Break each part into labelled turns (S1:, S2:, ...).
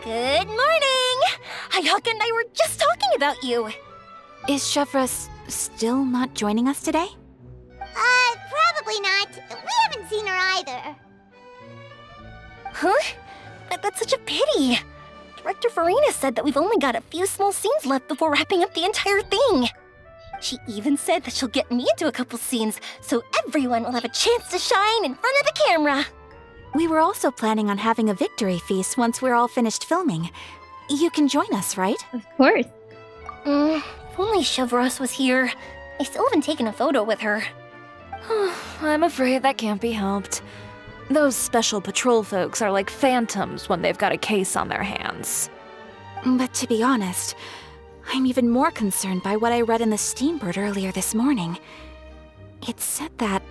S1: Good morning! Hayaka and I were just talking about you.
S2: Is Chevra still not joining us today?
S3: Probably not. We haven't seen her either.
S1: Huh? That's such a pity. Director Farina said that we've only got a few small scenes left before wrapping up the entire thing. She even said that she'll get me into a couple scenes, so everyone will have a chance to shine in front of the camera.
S2: We were also planning on having a victory feast once we're all finished filming. You can join us, right?
S4: Of course.
S1: If only Chevros was here. I still haven't taken a photo with her.
S5: I'm afraid that can't be helped. Those special patrol folks are like phantoms when they've got a case on their hands.
S2: But to be honest, I'm even more concerned by what I read in the Steambird earlier this morning. It said that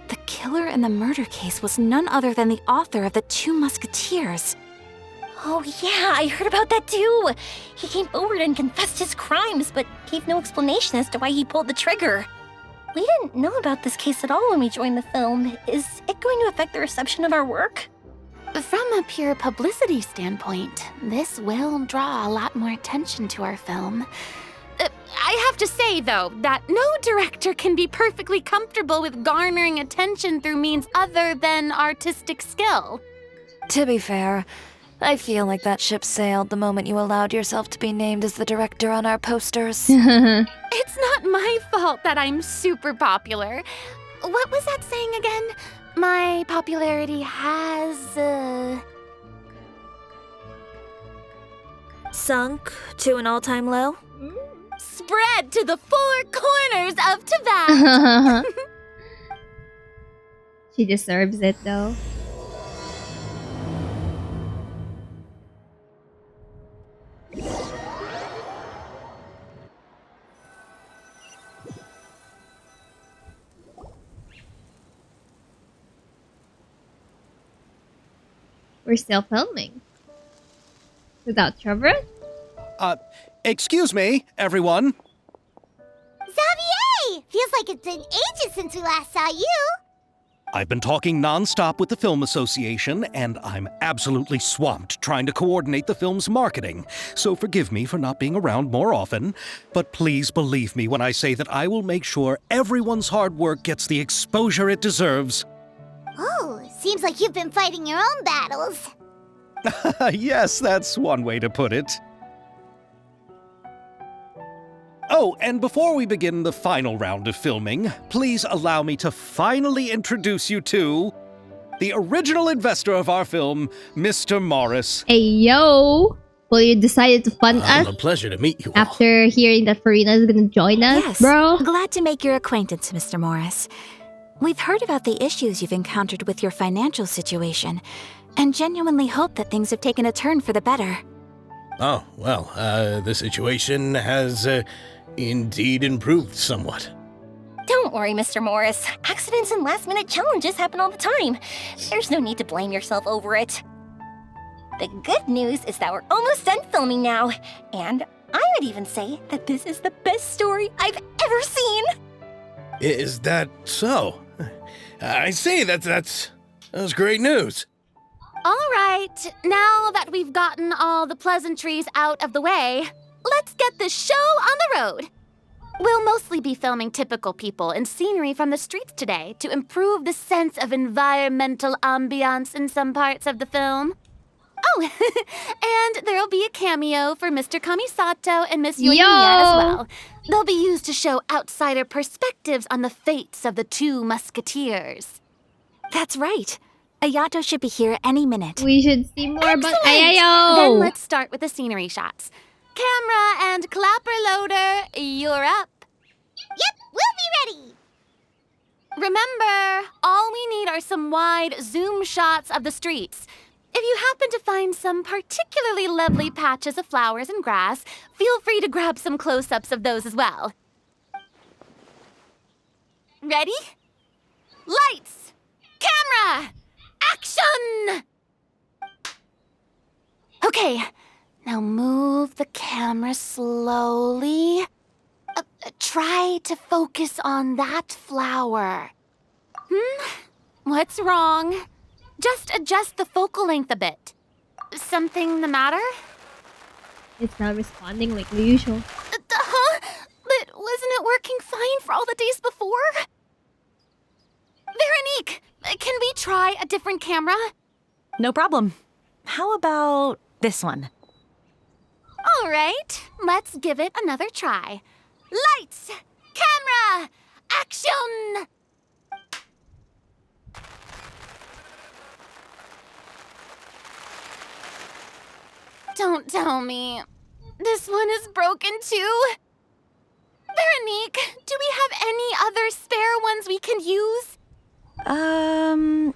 S2: the killer in the murder case was none other than the author of the 2 Musketeers.
S1: Oh yeah, I heard about that too. He came forward and confessed his crimes, but gave no explanation as to why he pulled the trigger. We didn't know about this case at all when we joined the film. Is it going to affect the reception of our work?
S6: From a pure publicity standpoint, this will draw a lot more attention to our film. I have to say, though, that no director can be perfectly comfortable with garnering attention through means other than artistic skill.
S5: To be fair, I feel like that ship sailed the moment you allowed yourself to be named as the director on our posters.
S6: It's not my fault that I'm super popular. What was that saying again? My popularity has,
S5: Sunk to an all-time low?
S6: spread to the 4 corners of Tibet.
S4: She deserves it, though. We're still filming. Without Trevor?
S7: Excuse me, everyone.
S3: Xavier! Feels like it's been ages since we last saw you.
S7: I've been talking nonstop with the Film Association, and I'm absolutely swamped trying to coordinate the film's marketing. So forgive me for not being around more often, but please believe me when I say that I will make sure everyone's hard work gets the exposure it deserves.
S3: Oh, seems like you've been fighting your own battles.
S7: Yes, that's one way to put it. Oh, and before we begin the final round of filming, please allow me to finally introduce you to the original investor of our film, Mr. Morris.
S4: Hey, yo! Well, you decided to fund us
S8: A pleasure to meet you all.
S4: after hearing that Farina is gonna join us,
S2: Yes.
S4: bro?
S2: Glad to make your acquaintance, Mr. Morris. We've heard about the issues you've encountered with your financial situation, and genuinely hope that things have taken a turn for the better.
S8: Oh, well, the situation has indeed improved somewhat.
S1: Don't worry, Mr. Morris. Accidents and last-minute challenges happen all the time. There's no need to blame yourself over it. The good news is that we're almost done filming now, and I would even say that this is the best story I've ever seen.
S8: Is that so? I see, that's great news.
S6: All right, now that we've gotten all the pleasantries out of the way, let's get this show on the road. We'll mostly be filming typical people and scenery from the streets today to improve the sense of environmental ambiance in some parts of the film. Oh, and there'll be a cameo for Mr. Kamisato and Miss Yoimiya as well. They'll be used to show outsider perspectives on the fates of the 2 Musketeers.
S2: That's right. Ayato should be here any minute.
S4: We should see more about
S6: Then
S4: Ayayo!
S6: let's start with the scenery shots. Camera and clapper loader, you're up.
S3: Yep, we'll be ready.
S6: Remember, all we need are some wide zoom shots of the streets. If you happen to find some particularly lovely patches of flowers and grass, feel free to grab some close-ups of those as well. Ready? Lights! Camera! Action! Okay, now move the camera slowly. Try to focus on that flower. What's wrong? Just adjust the focal length a bit. something the matter?
S4: It's not responding like the usual.
S6: Huh? But wasn't it working fine for all the days before? Veronique, can we try a different camera?
S9: No problem. How about this one?
S6: All right, let's give it another try. Lights! Camera! Action! Don't tell me. This one is broken too? Veronique, do we have any other spare ones we can use?
S9: I'm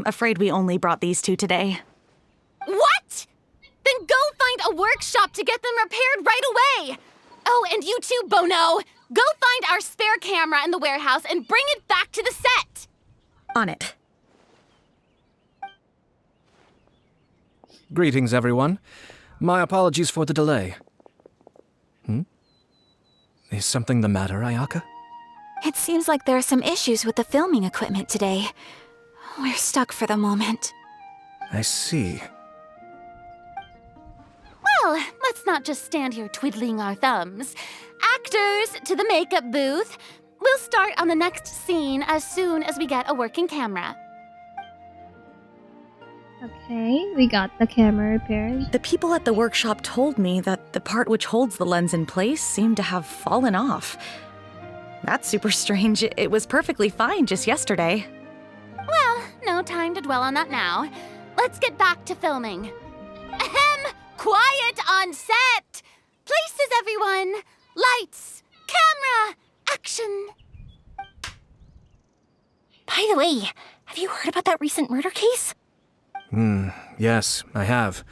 S9: afraid we only brought these two today.
S6: What? Then go find a workshop to get them repaired right away. Oh, and you too, Bono. Go find our spare camera in the warehouse and bring it back to the set.
S9: On it.
S10: Greetings, everyone. My apologies for the delay. Is something the matter, Ayaka?
S2: It seems like there are some issues with the filming equipment today. We're stuck for the moment.
S10: I see.
S6: Well, let's not just stand here twiddling our thumbs. Actors, to the makeup booth. We'll start on the next scene as soon as we get a working camera.
S4: Okay, we got the camera repaired.
S9: The people at the workshop told me that the part which holds the lens in place seemed to have fallen off. That's super strange. It was perfectly fine just yesterday.
S6: Well, no time to dwell on that now. Let's get back to filming. Ahem! Quiet on set! Places, everyone! Lights! Camera! Action!
S1: By the way, have you heard about that recent murder case?
S10: Yes, I have.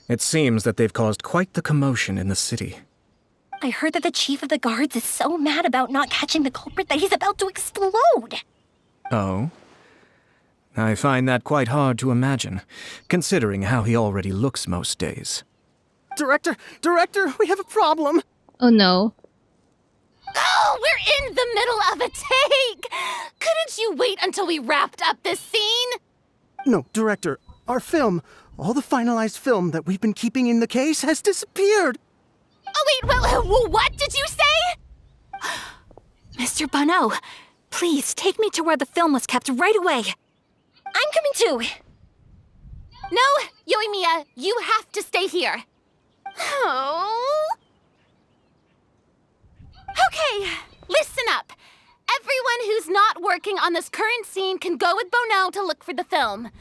S10: It seems that they've caused quite the commotion in the city.
S1: I heard that the chief of the guards is so mad about not catching the culprit that he's about to explode.
S10: Oh? I find that quite hard to imagine, considering how he already looks most days.
S11: Director, we have a problem.
S4: Oh no.
S6: Oh, we're in the middle of a take! Couldn't you wait until we wrapped up this scene?
S11: No, Director, our film, all the finalized film that we've been keeping in the case has disappeared.
S6: Oh, wait, what did you say?
S2: Mr. Bono, please take me to where the film was kept right away.
S1: I'm coming too.
S6: No, Yoimiya, you have to stay here. Oh. Okay, listen up. Everyone who's not working on this current scene can go with Bono to look for the film.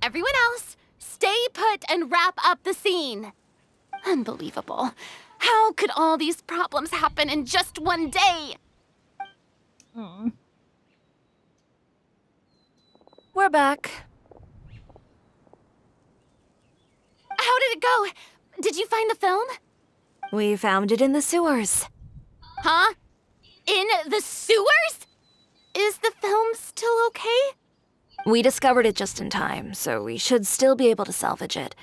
S6: Everyone else, stay put and wrap up the scene. Unbelievable. How could all these problems happen in just one day?
S5: We're back.
S6: How did it go? Did you find the film?
S5: We found it in the sewers.
S6: Huh? In the sewers? Is the film still okay?
S5: We discovered it just in time, so we should still be able to salvage it.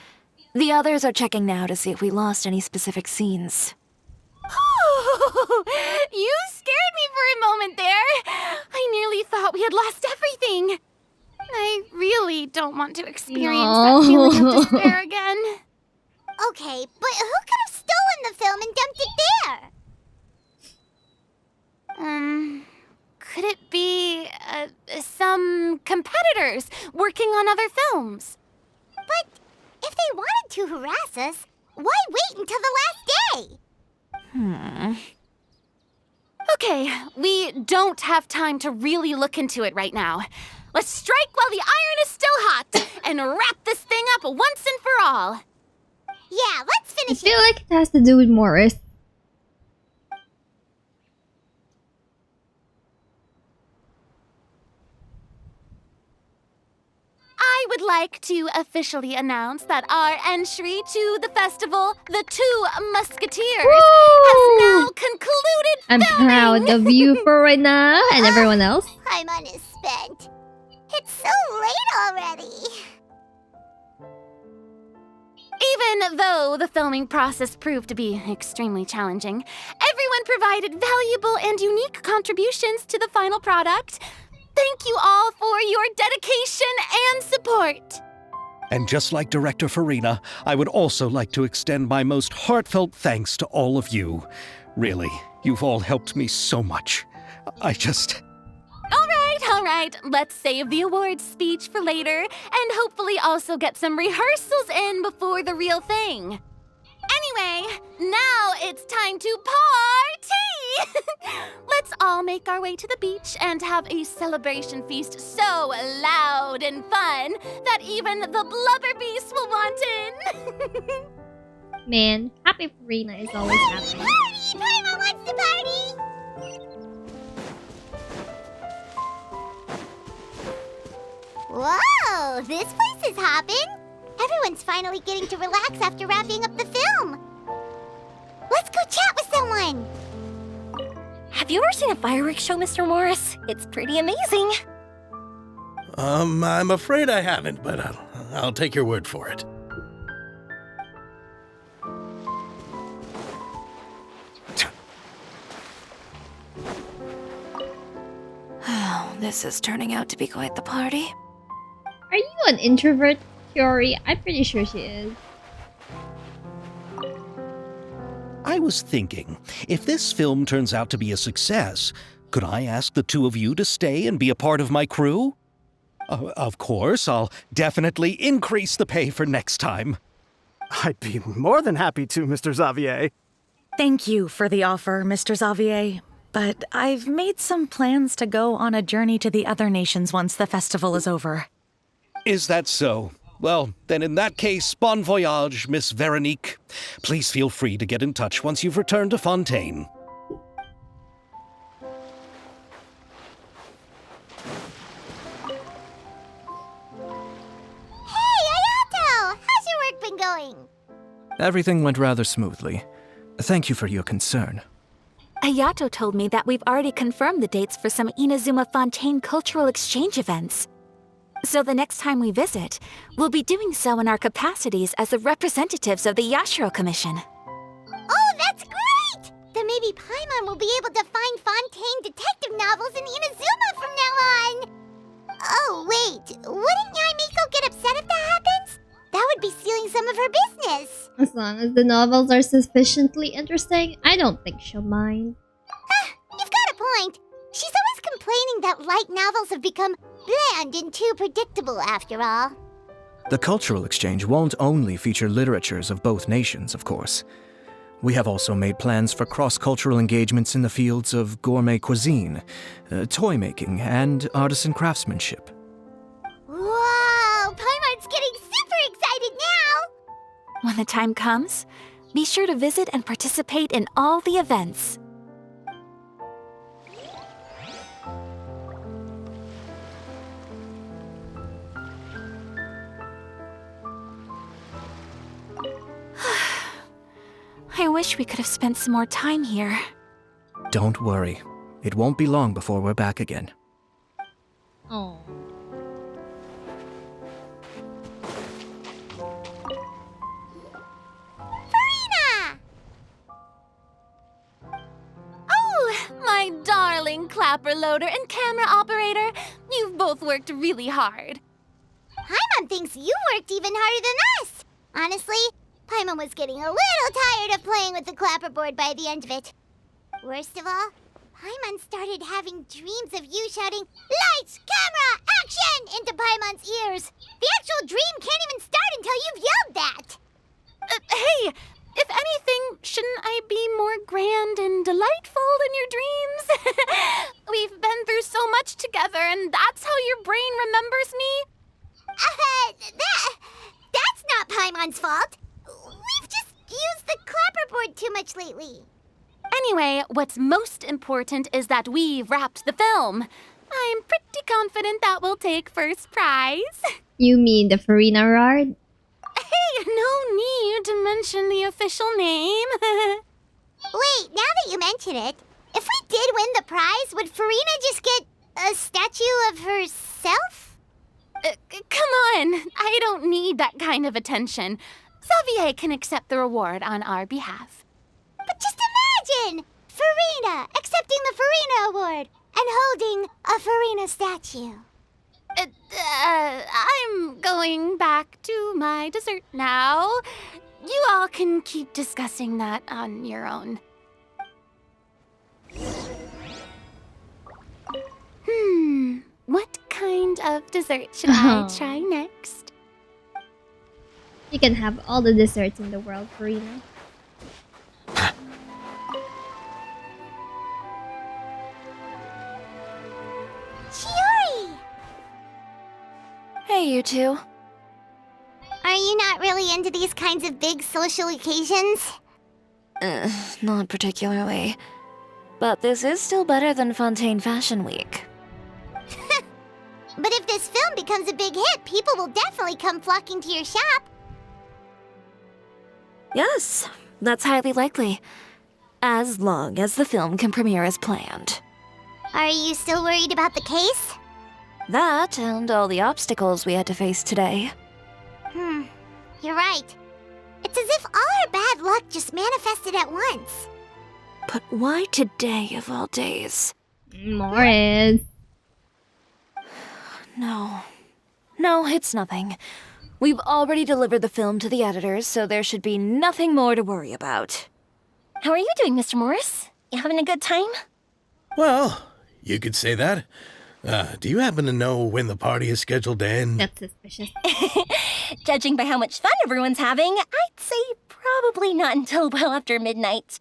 S5: The others are checking now to see if we lost any specific scenes.
S6: You scared me for a moment there. I nearly thought we had lost everything. I really don't want to experience that feeling of despair again.
S3: Okay, but who could have stolen the film and dumped it there?
S6: Could it be, some competitors working on other films?
S3: But if they wanted to harass us, why wait until the last day?
S6: Okay, we don't have time to really look into it right now. Let's strike while the iron is still hot and wrap this thing up once and for all.
S3: Yeah, let's
S4: I
S3: finish
S4: feel like it has to do with Morris.
S6: I would like to officially announce that our entry to the festival, The Two Musketeers, has now concluded
S4: I'm
S6: filming.
S4: proud of you for right now and everyone else.
S3: I'm unspent. It's so late already.
S6: Even though the filming process proved to be extremely challenging, everyone provided valuable and unique contributions to the final product. Thank you all for your dedication and support.
S7: And just like Director Farina, I would also like to extend my most heartfelt thanks to all of you. Really, you've all helped me so much.
S6: All right. Let's save the awards speech for later, and hopefully also get some rehearsals in before the real thing. Anyway, now it's time to party! Let's all make our way to the beach and have a celebration feast so loud and fun that even the blubber beast will want in.
S4: Man, happy Farina is always happy.
S3: Party! Paimon wants to party! Whoa, this place is hopping. Everyone's finally getting to relax after wrapping up the film. Let's go chat with someone.
S1: Have you ever seen a fireworks show, Mr. Morris? It's pretty amazing.
S8: I'm afraid I haven't, but I'll take your word for it.
S5: Oh, this is turning out to be quite the party.
S4: Are you an introvert, Kiori? I'm pretty sure she is.
S7: I was thinking, if this film turns out to be a success, could I ask the two of you to stay and be a part of my crew? Of course, I'll definitely increase the pay for next time.
S11: I'd be more than happy to, Mr. Xavier.
S9: Thank you for the offer, Mr. Xavier. But I've made some plans to go on a journey to the other nations once the festival is over.
S7: Is that so? Well, then in that case, bon voyage, Miss Veronique. Please feel free to get in touch once you've returned to Fontaine.
S3: Hey, Ayato! How's your work been going?
S10: Everything went rather smoothly. Thank you for your concern.
S2: Ayato told me that we've already confirmed the dates for some Inazuma Fontaine cultural exchange events. So the next time we visit, we'll be doing so in our capacities as the representatives of the Yashiro Commission.
S3: Oh, that's great! Then maybe Paimon will be able to find Fontaine detective novels in Inazuma from now on! Oh, wait. Wouldn't Yaimiko get upset if that happens? That would be stealing some of her business.
S4: As long as the novels are sufficiently interesting, I don't think she'll mind.
S3: You've got a point. She's always complaining that light novels have become bland and too predictable after all.
S10: The cultural exchange won't only feature literatures of both nations, of course. We have also made plans for cross-cultural engagements in the fields of gourmet cuisine, toy making, and artisan craftsmanship.
S3: Whoa! Paimon's getting super excited now!
S2: When the time comes, be sure to visit and participate in all the events. I wish we could have spent some more time here.
S10: Don't worry. It won't be long before we're back again.
S4: Oh.
S3: Farina!
S6: Oh, my darling clapper loader and camera operator. You've both worked really hard.
S3: Paimon thinks you worked even harder than us. Honestly, Paimon was getting a little tired of playing with the clapperboard by the end of it. Worst of all, Paimon started having dreams of you shouting, "Lights, camera, action!" into Paimon's ears. The actual dream can't even start until you've yelled that.
S6: Hey, if anything, shouldn't I be more grand and delightful in your dreams? We've been through so much together, and that's how your brain remembers me?
S3: That's not Paimon's fault. We've just used the clapperboard too much lately.
S6: Anyway, what's most important is that we've wrapped the film. I'm pretty confident that we'll take first prize.
S4: You mean the Farina Rard?
S6: Hey, no need to mention the official name.
S3: Wait, now that you mention it, if we did win the prize, would Farina just get a statue of herself?
S6: Come on, I don't need that kind of attention. Xavier can accept the reward on our behalf.
S3: But just imagine! Farina accepting the Farina Award and holding a Farina statue.
S6: I'm going back to my dessert now. You all can keep discussing that on your own. What kind of dessert should I try next?
S4: You can have all the desserts in the world, Karina.
S3: Chiori!
S5: Hey, you two.
S3: Are you not really into these kinds of big social occasions?
S5: Not particularly. But this is still better than Fontaine Fashion Week.
S3: But if this film becomes a big hit, people will definitely come flocking to your shop.
S5: Yes, that's highly likely. As long as the film can premiere as planned.
S3: Are you still worried about the case?
S5: That and all the obstacles we had to face today.
S3: You're right. It's as if all our bad luck just manifested at once.
S5: But why today of all days?
S4: Morris.
S5: No, it's nothing. We've already delivered the film to the editors, so there should be nothing more to worry about.
S1: How are you doing, Mr. Morris? You having a good time?
S8: Well, you could say that. Do you happen to know when the party is scheduled to end?
S4: That's suspicious.
S1: Judging by how much fun everyone's having, I'd say probably not until well after midnight.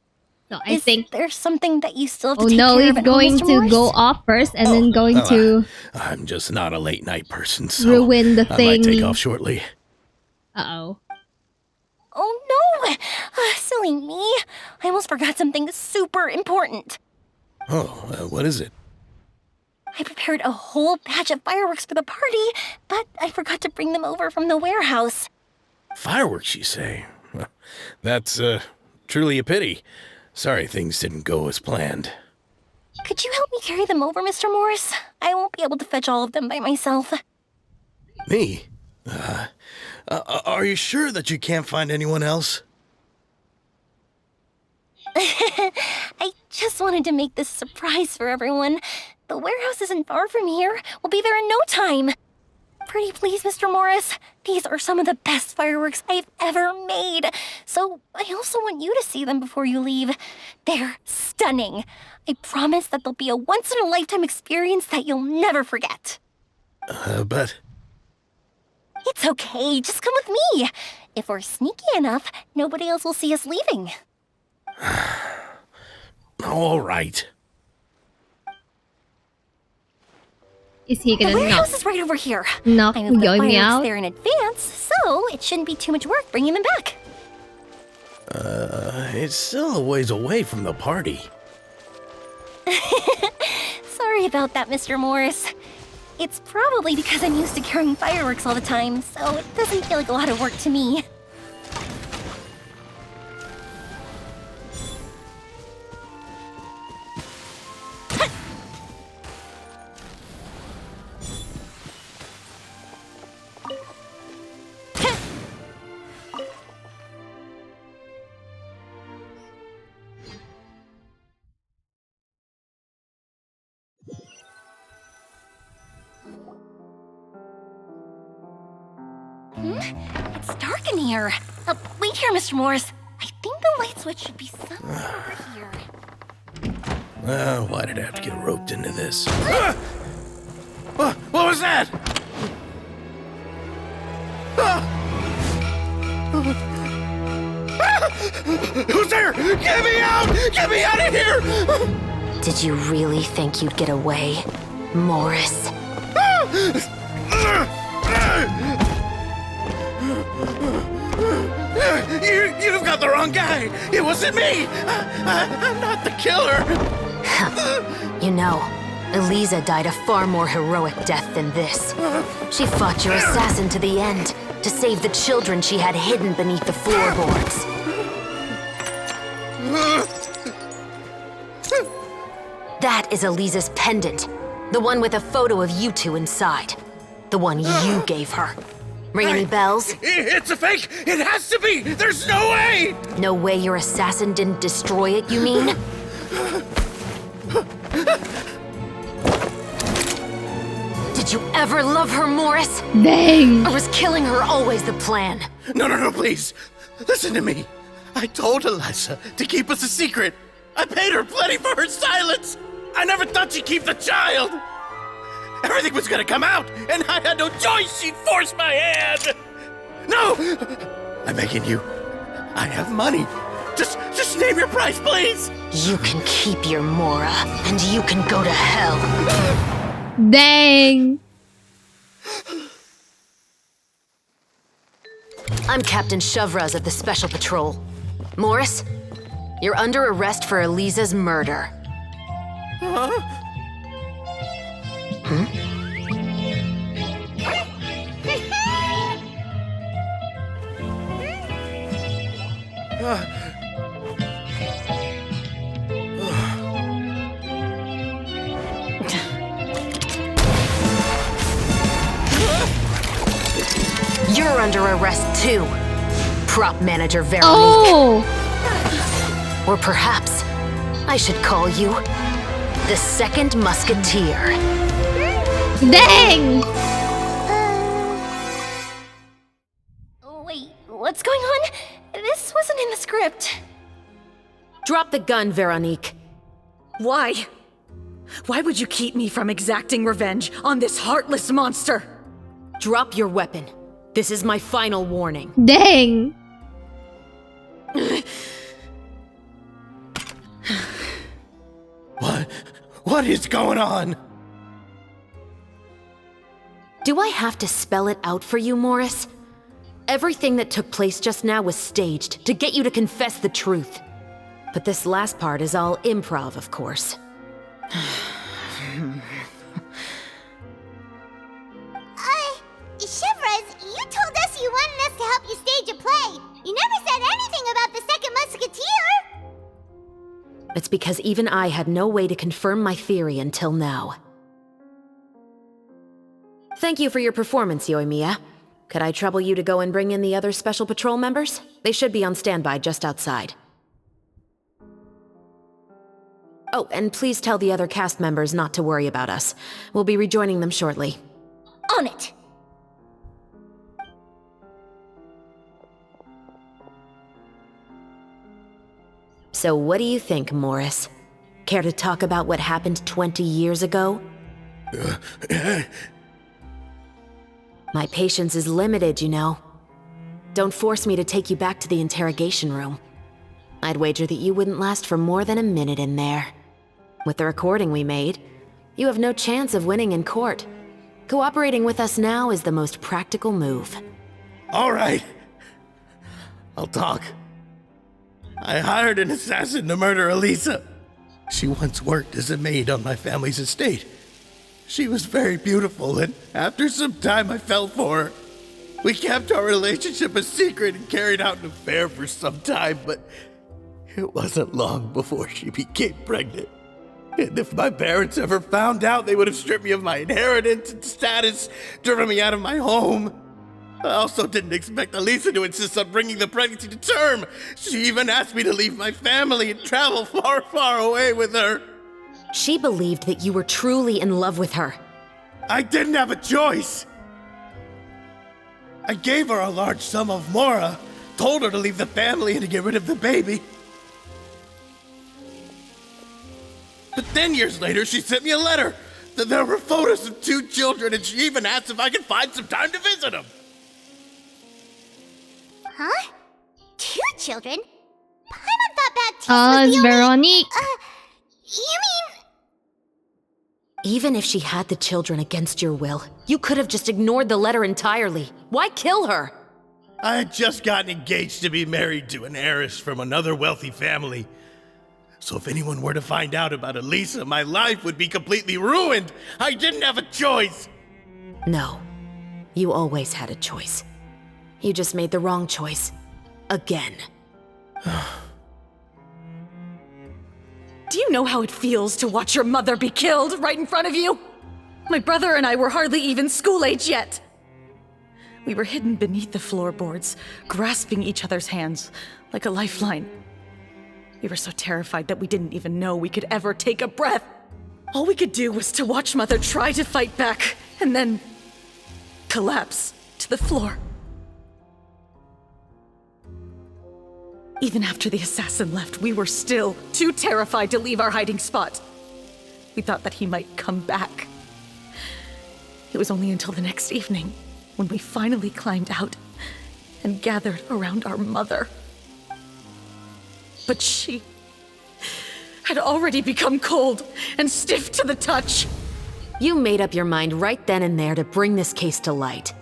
S4: So I think
S1: there's something that you still have to
S4: Oh
S1: take
S4: no,
S1: care
S4: he's
S1: of at home,
S4: going
S1: Mr.
S4: to
S1: Morris?
S4: go off first and then going to
S8: I'm just not a late night person, so
S4: ruin the
S8: I
S4: thing.
S8: might take off shortly.
S4: Uh-oh.
S1: Oh no! Silly me. I almost forgot something super important.
S8: Oh, what is it?
S1: I prepared a whole batch of fireworks for the party, but I forgot to bring them over from the warehouse.
S8: Fireworks, you say? Well, that's, truly a pity. Sorry things didn't go as planned.
S1: Could you help me carry them over, Mr. Morris? I won't be able to fetch all of them by myself.
S8: Me? Are you sure that you can't find anyone else?
S1: I just wanted to make this a surprise for everyone. The warehouse isn't far from here. We'll be there in no time. Pretty please, Mr. Morris. These are some of the best fireworks I've ever made. So I also want you to see them before you leave. They're stunning. I promise that they'll be a once-in-a-lifetime experience that you'll never forget.
S8: But...
S1: It's okay. Just come with me. If we're sneaky enough, nobody else will see us leaving.
S8: All right.
S4: Is he gonna
S1: The warehouse
S4: knock
S1: is right over here.
S4: knock
S1: I moved the
S4: me
S1: fireworks
S4: out?
S1: there in advance, so it shouldn't be too much work bringing them back.
S8: It's still a ways away from the party.
S1: Sorry about that, Mr. Morris. It's probably because I'm used to carrying fireworks all the time, so it doesn't feel like a lot of work to me. It's dark in here. Wait here, Mr. Morris. I think the light switch should be somewhere over here.
S8: Why did I have to get roped into this? What was that? Who's there? Get me out! Get me out of here!
S6: Did you really think you'd get away, Morris?
S8: You've got the wrong guy. It wasn't me. I'm not the killer.
S6: You know, Eliza died a far more heroic death than this. She fought your assassin to the end, to save the children she had hidden beneath the floorboards. That is Eliza's pendant, the one with a photo of you two inside. The one you gave her. Ring any bells?
S8: It's a fake! It has to be! There's no way!
S6: No way your assassin didn't destroy it, you mean? Did
S12: Did you ever love her, Morris?
S4: Dang.
S12: Or was killing her always the plan?
S8: No, please. Listen to me. I told Eliza to keep us a secret. I paid her plenty for her silence. I never thought she'd keep the child. Everything was gonna come out, and I had no choice. She forced my hand. No! I'm begging you. I have money. Just name your price, please.
S12: You can keep your Mora, and you can go to hell.
S4: Dang.
S12: I'm Captain Shovraz of the Special Patrol. Morris, you're under arrest for Eliza's murder. You're under arrest too, prop manager Veronique.
S4: Oh.
S12: Or perhaps I should call you the second musketeer.
S4: Dang.
S1: Wait, what's going on? This wasn't in the script.
S12: Drop the gun, Veronique.
S9: Why? Why would you keep me from exacting revenge on this heartless monster?
S12: Drop your weapon. This is my final warning.
S4: Dang.
S8: What is going on?
S12: Do I have to spell it out for you, Morris? Everything that took place just now was staged to get you to confess the truth. But this last part is all improv, of course.
S3: Shivers, you told us you wanted us to help you stage a play. You never said anything about the second musketeer.
S12: It's because even I had no way to confirm my theory until now. Thank you for your performance, Yoimiya. Could I trouble you to go and bring in the other Special Patrol members? They should be on standby just outside. Oh, and please tell the other cast members not to worry about us. We'll be rejoining them shortly.
S1: On it.
S12: So what do you think, Morris? Care to talk about what happened 20 years ago? My patience is limited, you know. Don't force me to take you back to the interrogation room. I'd wager that you wouldn't last for more than a minute in there. With the recording we made, you have no chance of winning in court. Cooperating with us now is the most practical move.
S8: All right. I'll talk. I hired an assassin to murder Elisa. She once worked as a maid on my family's estate. She was very beautiful, and after some time I fell for her. We kept our relationship a secret and carried out an affair for some time, but it wasn't long before she became pregnant. And if my parents ever found out, they would have stripped me of my inheritance and status, driven me out of my home. I also didn't expect Elisa to insist on bringing the pregnancy to term. She even asked me to leave my family and travel far, far away with her.
S12: She believed that you were truly in love with her.
S8: I didn't have a choice. I gave her a large sum of Mora, told her to leave the family and to get rid of the baby. But then years later, she sent me a letter. There were photos of 2 children, and she even asked if I could find some time to visit them.
S3: Huh? 2 children? Paimon thought Baptiste was
S4: It's
S3: the only...
S4: Veronique.
S3: You mean...
S12: Even if she had the children against your will, you could have just ignored the letter entirely. Why kill her?
S8: I had just gotten engaged to be married to an heiress from another wealthy family. So if anyone were to find out about Elisa, my life would be completely ruined. I didn't have a choice.
S12: No, you always had a choice. You just made the wrong choice. Again.
S9: Do you know how it feels to watch your mother be killed right in front of you? My brother and I were hardly even school age yet. We were hidden beneath the floorboards, grasping each other's hands like a lifeline. We were so terrified that we didn't even know we could ever take a breath. All we could do was to watch Mother try to fight back and then collapse to the floor. Even after the assassin left, we were still too terrified to leave our hiding spot. We thought that he might come back. It was only until the next evening when we finally climbed out and gathered around our mother. But she had already become cold and stiff to the touch.
S12: You made up your mind right then and there to bring this case to light.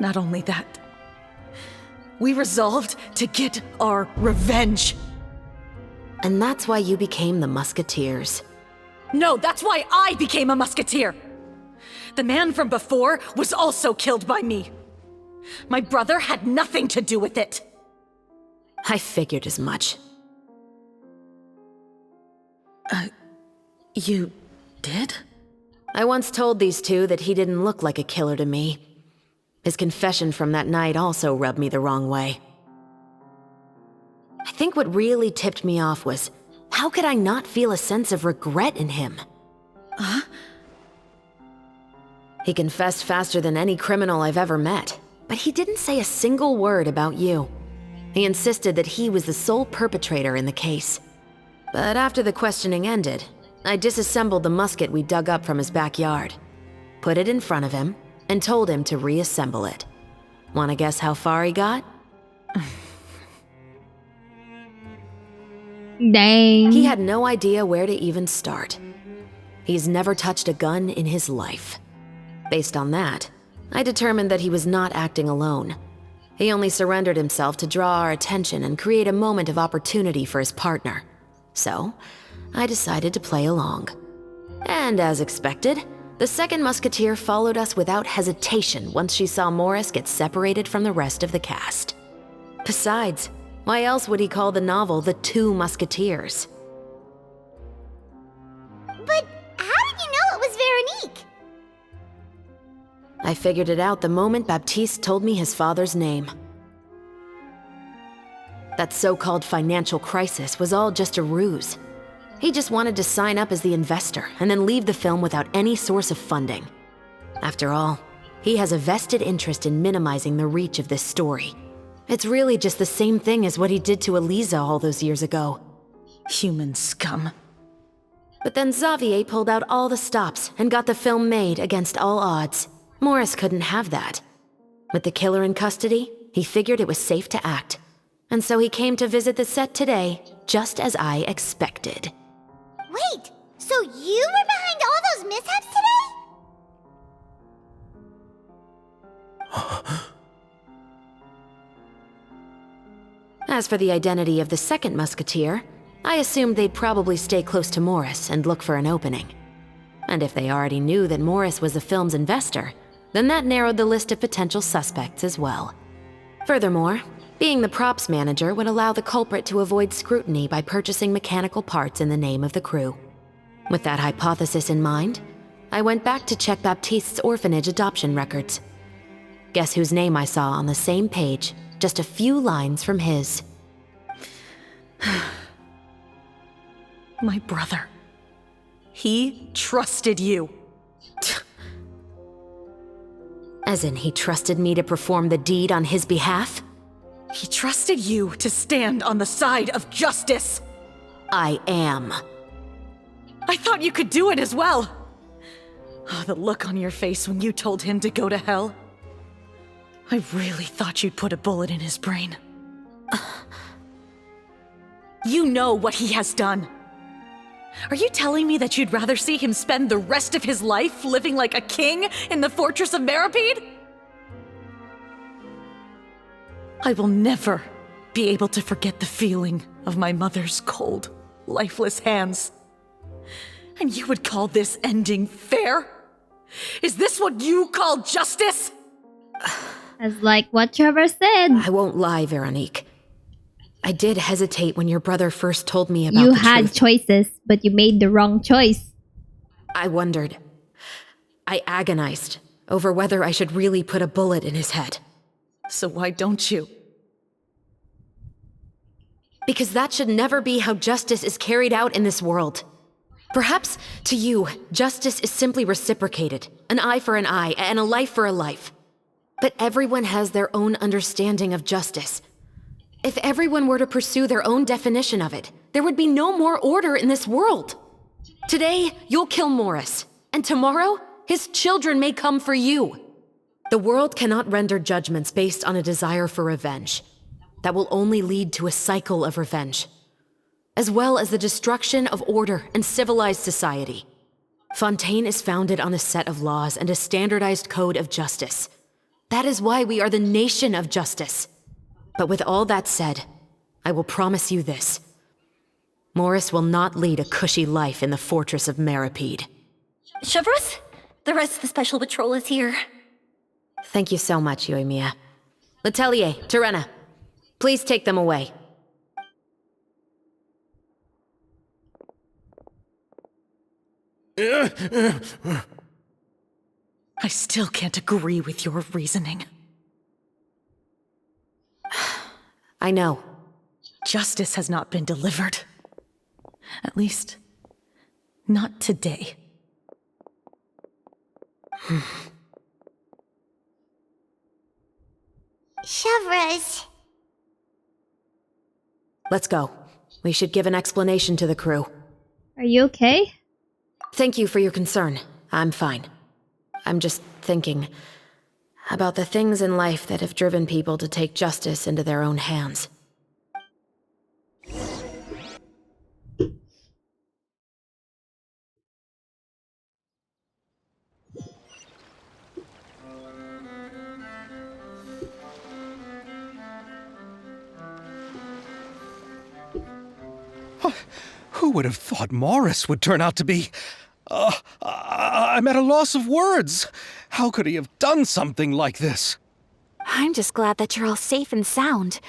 S9: Not only that, we resolved to get our revenge.
S12: And that's why you became the Musketeers.
S9: No, that's why I became a Musketeer! The man from before was also killed by me. My brother had nothing to do with it.
S12: I figured as much.
S9: You did?
S12: I once told these two that he didn't look like a killer to me. His confession from that night also rubbed me the wrong way. I think what really tipped me off was, how could I not feel a sense of regret in him?
S9: Huh?
S12: He confessed faster than any criminal I've ever met, but he didn't say a single word about you. He insisted that he was the sole perpetrator in the case. But after the questioning ended, I disassembled the musket we dug up from his backyard, put it in front of him, and told him to reassemble it. Wanna guess how far he got?
S4: Dang.
S12: He had no idea where to even start. He's never touched a gun in his life. Based on that, I determined that he was not acting alone. He only surrendered himself to draw our attention and create a moment of opportunity for his partner. So, I decided to play along. And as expected, the second musketeer followed us without hesitation once she saw Morris get separated from the rest of the cast. Besides, why else would he call the novel The Two Musketeers?
S3: But how did you know it was Veronique?
S12: I figured it out the moment Baptiste told me his father's name. That so-called financial crisis was all just a ruse. He just wanted to sign up as the investor and then leave the film without any source of funding. After all, he has a vested interest in minimizing the reach of this story. It's really just the same thing as what he did to Eliza all those years ago.
S9: Human scum.
S12: But then Xavier pulled out all the stops and got the film made against all odds. Morris couldn't have that. With the killer in custody, he figured it was safe to act. And so he came to visit the set today, just as I expected.
S3: Wait, so you were behind all those mishaps today?
S12: As for the identity of the second musketeer, I assumed they'd probably stay close to Morris and look for an opening. And if they already knew that Morris was the film's investor, then that narrowed the list of potential suspects as well. Furthermore, being the props manager would allow the culprit to avoid scrutiny by purchasing mechanical parts in the name of the crew. With that hypothesis in mind, I went back to check Baptiste's orphanage adoption records. Guess whose name I saw on the same page, just a few lines from his.
S9: My brother. He trusted you.
S12: As in, he trusted me to perform the deed on his behalf?
S9: He trusted you to stand on the side of justice.
S12: I am.
S9: I thought you could do it as well. Oh, the look on your face when you told him to go to hell. I really thought you'd put a bullet in his brain. You know what he has done. Are you telling me that you'd rather see him spend the rest of his life living like a king in the fortress of Meripede? I will never be able to forget the feeling of my mother's cold, lifeless hands. And you would call this ending fair? Is this what you call justice?
S4: As like what Trevor said.
S12: I won't lie, Veronique. I did hesitate when your brother first told me about
S4: You
S12: the
S4: had
S12: truth.
S4: choices, but you made the wrong choice.
S12: I wondered. I agonized over whether I should really put a bullet in his head.
S9: So why don't you?
S12: Because that should never be how justice is carried out in this world. Perhaps, to you, justice is simply reciprocated. An eye for an eye, and a life for a life. But everyone has their own understanding of justice. If everyone were to pursue their own definition of it, there would be no more order in this world. Today, you'll kill Morris, and tomorrow, his children may come for you. The world cannot render judgments based on a desire for revenge. That will only lead to a cycle of revenge, as well as the destruction of order and civilized society. Fontaine is founded on a set of laws and a standardized code of justice. That is why we are the nation of justice. But with all that said, I will promise you this. Morris will not lead a cushy life in the fortress of Meripede.
S1: Chevreuse, the rest of the Special Patrol is here.
S12: Thank you so much, Yoimiya. Letelier, Terena, please take them away.
S9: I still can't agree with your reasoning.
S12: I know.
S9: Justice has not been delivered. At least, not today.
S3: Chevreuse.
S12: Let's go. We should give an explanation to the crew.
S4: Are you okay?
S12: Thank you for your concern. I'm fine. I'm just thinking about the things in life that have driven people to take justice into their own hands.
S7: Who would have thought Morris would turn out to be... I'm at a loss of words. How could he have done something like this?
S2: I'm just glad that you're all safe and sound.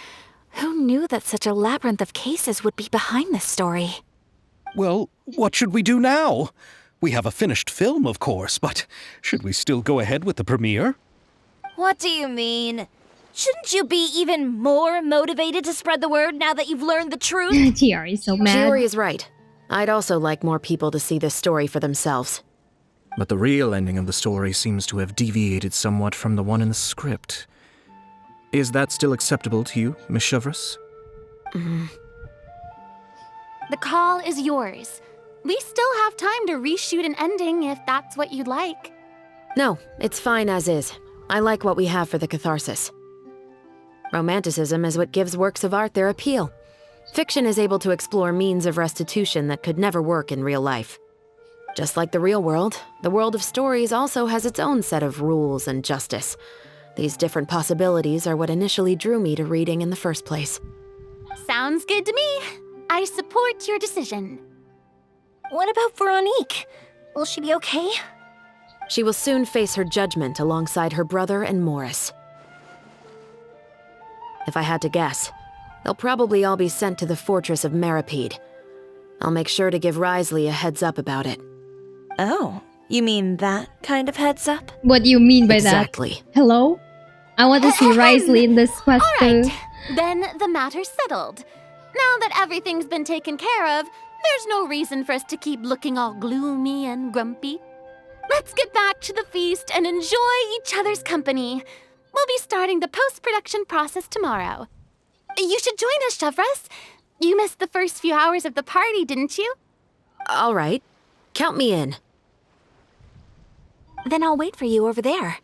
S2: Who knew that such a labyrinth of cases would be behind this story?
S7: Well, what should we do now? We have a finished film, of course, but should we still go ahead with the premiere?
S5: What do you mean? Shouldn't you be even more motivated to spread the word now that you've learned the truth?
S4: Chiori is so mad.
S12: Chiori is right. I'd also like more people to see this story for themselves.
S10: But the real ending of the story seems to have deviated somewhat from the one in the script. Is that still acceptable to you, Miss Chevreuse?
S6: The call is yours. We still have time to reshoot an ending if that's what you'd like.
S12: No, it's fine as is. I like what we have for the catharsis. Romanticism is what gives works of art their appeal. Fiction is able to explore means of restitution that could never work in real life. Just like the real world, the world of stories also has its own set of rules and justice. These different possibilities are what initially drew me to reading in the first place.
S6: Sounds good to me. I support your decision.
S1: What about Veronique? Will she be okay?
S12: She will soon face her judgment alongside her brother and Morris. If I had to guess, they'll probably all be sent to the fortress of Meripede. I'll make sure to give Risley a heads up about it.
S5: Oh, you mean that kind of heads up?
S4: What do you mean by
S12: Exactly.
S4: that? Hello? I want to see Risley in this quest
S6: All
S4: too.
S6: right, then the matter's settled. Now that everything's been taken care of, there's no reason for us to keep looking all gloomy and grumpy. Let's get back to the feast and enjoy each other's company. We'll be starting the post-production process tomorrow. You should join us, Chevreuse. You missed the first few hours of the party, didn't you?
S12: All right. Count me in.
S2: Then I'll wait for you over there.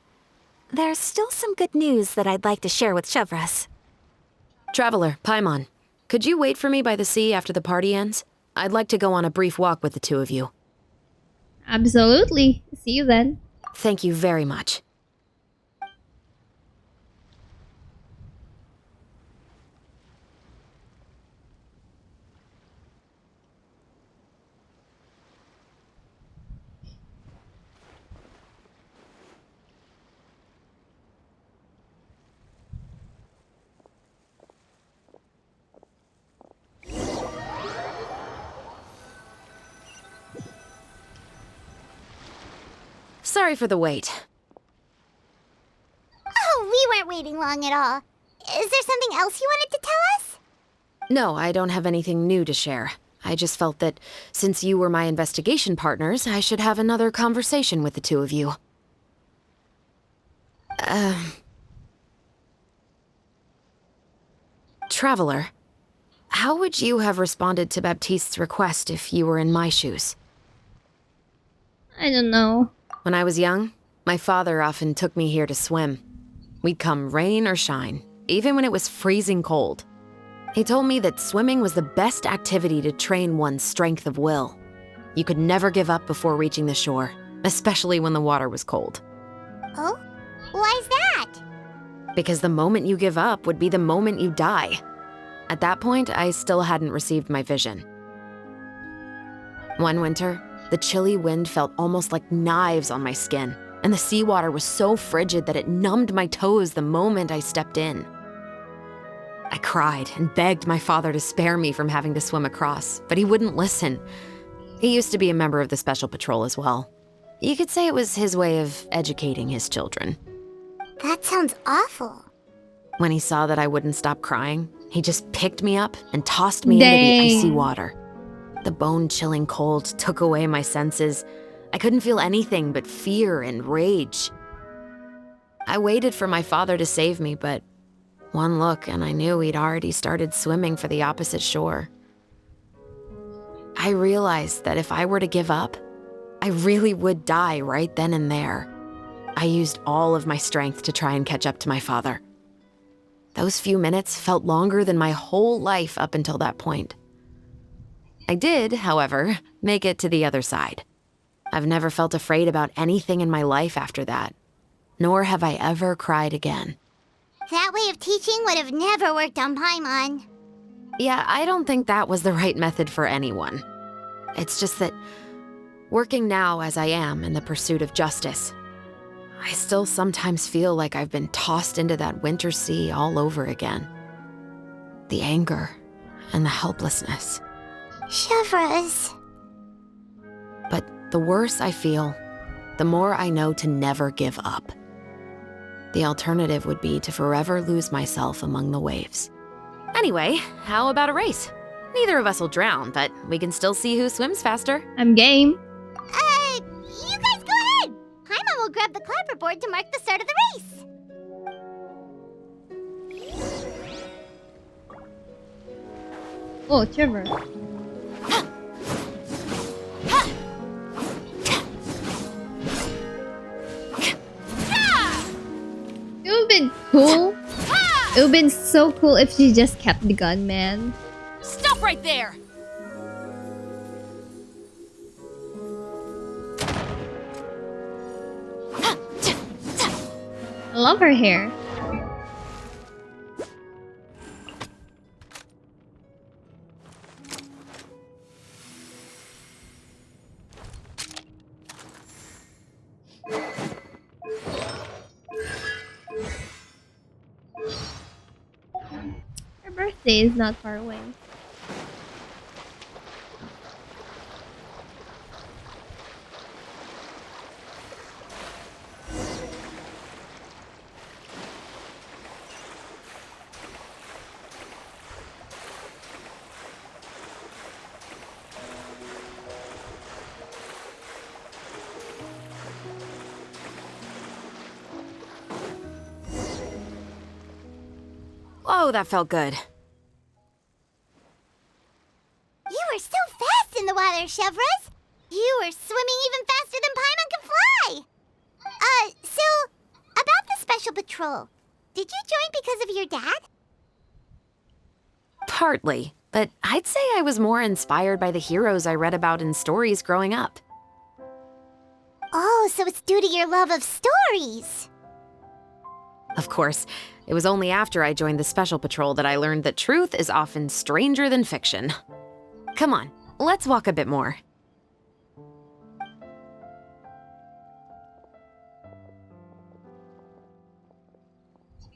S2: There's still some good news that I'd like to share with Chevreuse.
S12: Traveler, Paimon, could you wait for me by the sea after the party ends? I'd like to go on a brief walk with the two of you.
S4: Absolutely. See you then.
S12: Thank you very much. Sorry for the wait.
S3: Oh, we weren't waiting long at all. Is there something else you wanted to tell us?
S12: No, I don't have anything new to share. I just felt that since you were my investigation partners, I should have another conversation with the two of you. Traveler, how would you have responded to Baptiste's request if you were in my shoes?
S4: I don't know.
S12: When I was young, my father often took me here to swim. We'd come rain or shine, even when it was freezing cold. He told me that swimming was the best activity to train one's strength of will. You could never give up before reaching the shore, especially when the water was cold.
S3: Oh? Why's that?
S12: Because the moment you give up would be the moment you die. At that point, I still hadn't received my vision. One winter, the chilly wind felt almost like knives on my skin, and the seawater was so frigid that it numbed my toes the moment I stepped in. I cried and begged my father to spare me from having to swim across, but he wouldn't listen. He used to be a member of the Special Patrol as well. You could say it was his way of educating his children.
S3: That sounds awful.
S12: When he saw that I wouldn't stop crying, he just picked me up and tossed me into the icy water. The bone-chilling cold took away my senses. I couldn't feel anything but fear and rage. I waited for my father to save me, but one look and I knew he'd already started swimming for the opposite shore. I realized that if I were to give up, I really would die right then and there. I used all of my strength to try and catch up to my father. Those few minutes felt longer than my whole life up until that point. I did, however, make it to the other side. I've never felt afraid about anything in my life after that, nor have I ever cried again.
S3: That way of teaching would have never worked on Paimon.
S12: Yeah, I don't think that was the right method for anyone. It's just that, working now as I am in the pursuit of justice, I still sometimes feel like I've been tossed into that winter sea all over again. The anger and the helplessness.
S3: Chevres.
S12: But the worse I feel, the more I know to never give up. The alternative would be to forever lose myself among the waves. Anyway, how about a race? Neither of us will drown, but we can still see who swims faster.
S4: I'm game.
S3: You guys go ahead! Paimon will grab the clapperboard to mark the start of the race.
S4: Oh, Trevor. It would've been cool. It would've been so cool if she just kept the gun, man.
S6: Stop right there!
S4: I love her hair. Her birthday is not far away.
S12: Oh, that felt good.
S3: You were so fast in the water, Chevres. You were swimming even faster than Paimon can fly. So, about the Special Patrol. Did you join because of your dad?
S12: Partly, but I'd say I was more inspired by the heroes I read about in stories growing up.
S3: Oh, so it's due to your love of stories.
S12: Of course, it was only after I joined the Special Patrol that I learned that truth is often stranger than fiction. Come on, let's walk a bit more.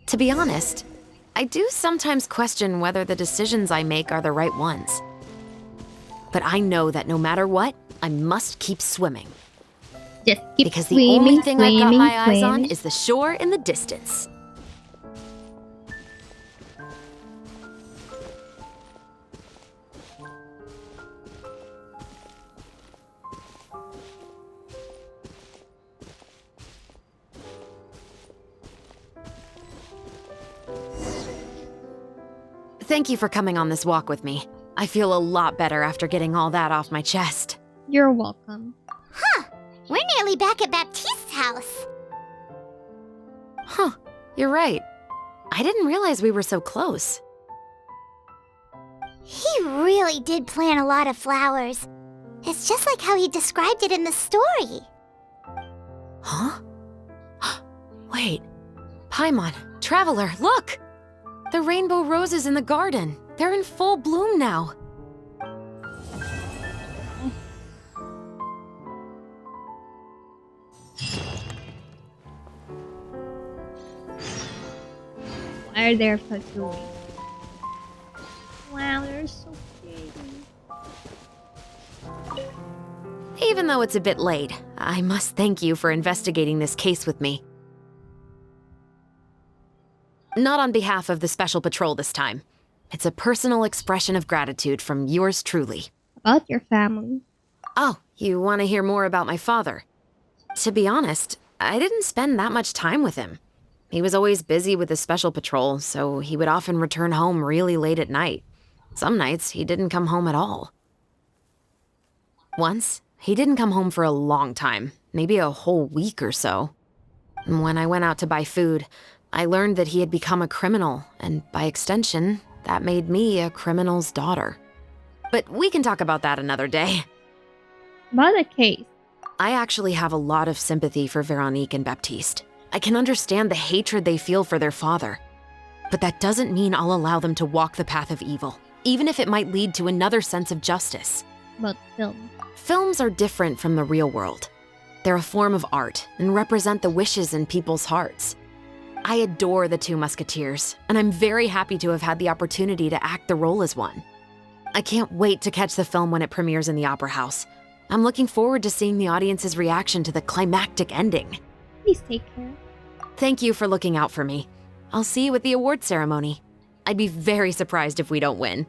S12: To be honest, I do sometimes question whether the decisions I make are the right ones. But I know that no matter what, I must keep swimming.
S4: Just keep
S12: because the
S4: swimming,
S12: only thing I've got
S4: swimming,
S12: my eyes on
S4: swimming.
S12: is the shore in the distance. Thank you for coming on this walk with me. I feel a lot better after getting all that off my chest.
S4: You're welcome.
S3: Huh. We're nearly back at Baptiste's house.
S12: Huh. You're right. I didn't realize we were so close.
S3: He really did plant a lot of flowers. It's just like how he described it in the story.
S12: Huh? Wait. Paimon, Traveler, look! The rainbow roses in the garden. They're in full bloom now.
S4: Why are there patchouli? Wow, they're so pretty.
S12: Even though it's a bit late, I must thank you for investigating this case with me. Not on behalf of the Special Patrol this time. It's a personal expression of gratitude from yours truly.
S4: About your family.
S12: Oh, you want to hear more about my father? To be honest, I didn't spend that much time with him. He was always busy with his Special Patrol, so he would often return home really late at night. Some nights, he didn't come home at all. Once, he didn't come home for a long time, maybe a whole week or so. When I went out to buy food, I learned that he had become a criminal, and by extension, that made me a criminal's daughter. But we can talk about that another day.
S4: About the case.
S12: I actually have a lot of sympathy for Veronique and Baptiste. I can understand the hatred they feel for their father. But that doesn't mean I'll allow them to walk the path of evil, even if it might lead to another sense of justice.
S4: About film.
S12: Films are different from the real world. They're a form of art and represent the wishes in people's hearts. I adore the two Musketeers, and I'm very happy to have had the opportunity to act the role as one. I can't wait to catch the film when it premieres in the Opera House. I'm looking forward to seeing the audience's reaction to the climactic ending.
S4: Please take care.
S12: Thank you for looking out for me. I'll see you at the award ceremony. I'd be very surprised if we don't win.